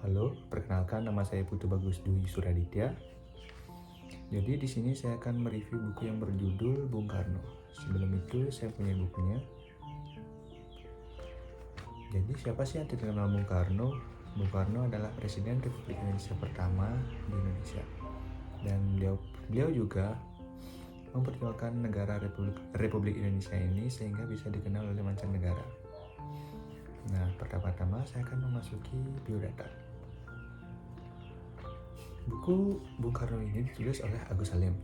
Halo, perkenalkan nama saya Putu Bagus Dwi Suraditya. Jadi di sini saya akan mereview buku yang berjudul Bung Karno. Sebelum itu saya punya bukunya. Jadi siapa sih yang tidak kenal Bung Karno? Bung Karno adalah Presiden Republik Indonesia pertama di Indonesia. Dan beliau juga memperjuangkan negara Republik Indonesia ini sehingga bisa dikenal oleh mancanegara. Nah, pertama-tama saya akan memasuki biodata. Buku Bung Karno ini ditulis oleh Agus Salim.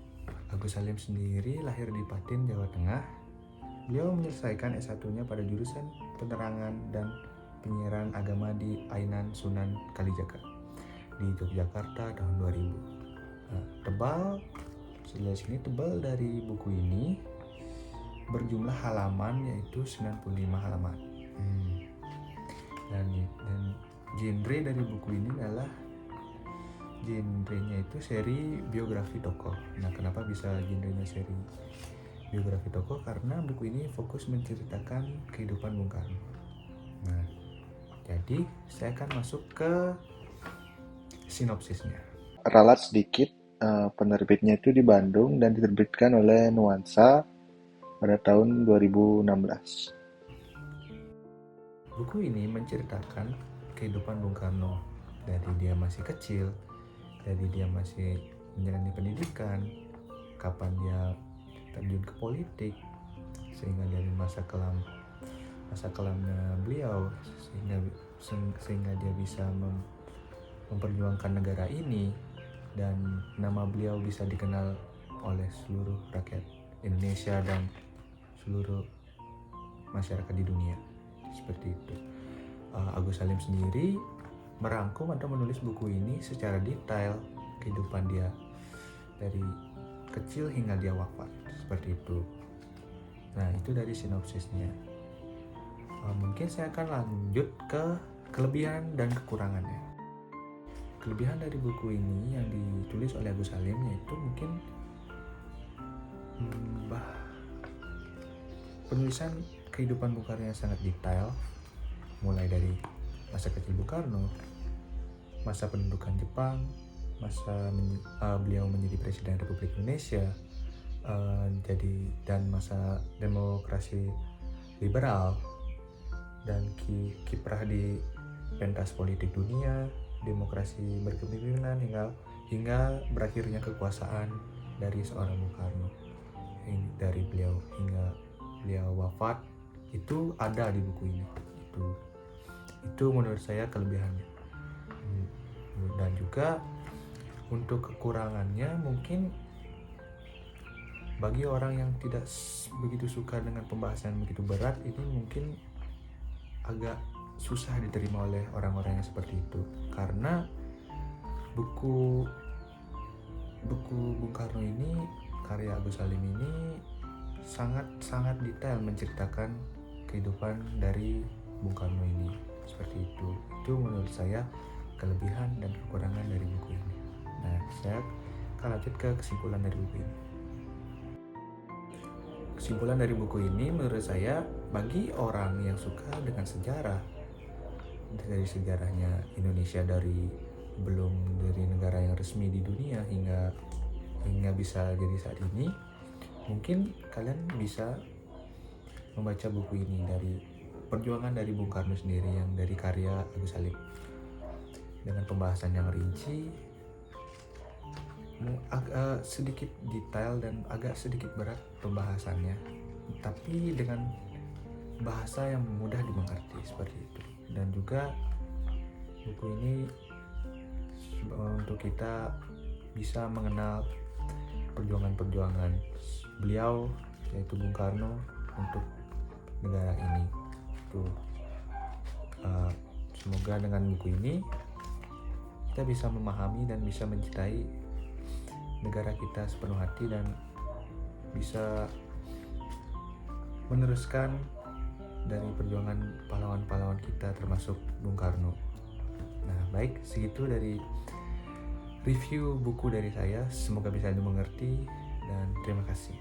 Agus Salim sendiri lahir di Patin, Jawa Tengah. Beliau menyelesaikan S1-nya pada jurusan Penerangan dan Penyiaran Agama di Ainan Sunan Kalijaga di Yogyakarta tahun 2000. Tebal dari buku ini berjumlah halaman yaitu 95 halaman. Dan genre dari buku ini adalah genrenya itu seri biografi tokoh. Nah, kenapa bisa genrenya seri biografi tokoh? Karena buku ini fokus menceritakan kehidupan Bung Karno. Nah, jadi saya akan masuk ke sinopsisnya. Ralat sedikit, penerbitnya itu di Bandung dan diterbitkan oleh Nuansa pada tahun 2016. Buku ini menceritakan kehidupan Bung Karno dari dia masih kecil, dari dia masih menjalani pendidikan, kapan dia terjun ke politik, sehingga dari masa kelamnya beliau, sehingga dia bisa memperjuangkan negara ini, dan nama beliau bisa dikenal oleh seluruh rakyat Indonesia dan seluruh masyarakat di dunia. Seperti itu. Agus Salim sendiri merangkum atau menulis buku ini secara detail kehidupan dia dari kecil hingga dia wafat, seperti itu. Nah, itu dari sinopsisnya. Mungkin saya akan lanjut ke kelebihan dan kekurangannya. Kelebihan dari buku ini yang ditulis oleh Agus Salim yaitu mungkin penulisan kehidupan Bung Karno yang sangat detail, mulai dari masa kecil Bung Karno, masa pendudukan Jepang, beliau menjadi Presiden Republik Indonesia, dan masa demokrasi liberal, dan kiprah di pentas politik dunia, demokrasi berkepemimpinan hingga berakhirnya kekuasaan dari seorang Bung Karno, dari beliau hingga beliau wafat. Itu ada di buku ini. Itu menurut saya kelebihannya. Dan juga untuk kekurangannya, mungkin bagi orang yang tidak begitu suka dengan pembahasan begitu berat, ini mungkin agak susah diterima oleh orang-orang yang seperti itu, karena buku Bung Karno ini, karya Agus Salim ini sangat detail menceritakan kehidupan dari Bung Karno ini. Seperti itu. Itu menurut saya kelebihan dan kekurangan dari buku ini. Nah, saya akan lanjut ke kesimpulan dari buku ini. Kesimpulan dari buku ini menurut saya, bagi orang yang suka dengan sejarah, dari sejarahnya Indonesia dari negara yang resmi di dunia hingga bisa jadi saat ini, mungkin kalian bisa membaca buku ini dari perjuangan dari Bung Karno sendiri, yang dari karya Agus Salim, dengan pembahasan yang rinci, agak sedikit detail dan agak sedikit berat pembahasannya, tapi dengan bahasa yang mudah dimengerti, seperti itu. Dan juga buku ini untuk kita bisa mengenal perjuangan beliau, yaitu Bung Karno, untuk negara ini. Semoga dengan buku ini kita bisa memahami dan bisa mencintai negara kita sepenuh hati, dan bisa meneruskan dari perjuangan pahlawan-pahlawan kita, termasuk Bung Karno. Nah, baik, segitu dari review buku dari saya. Semoga bisa dimengerti, dan terima kasih.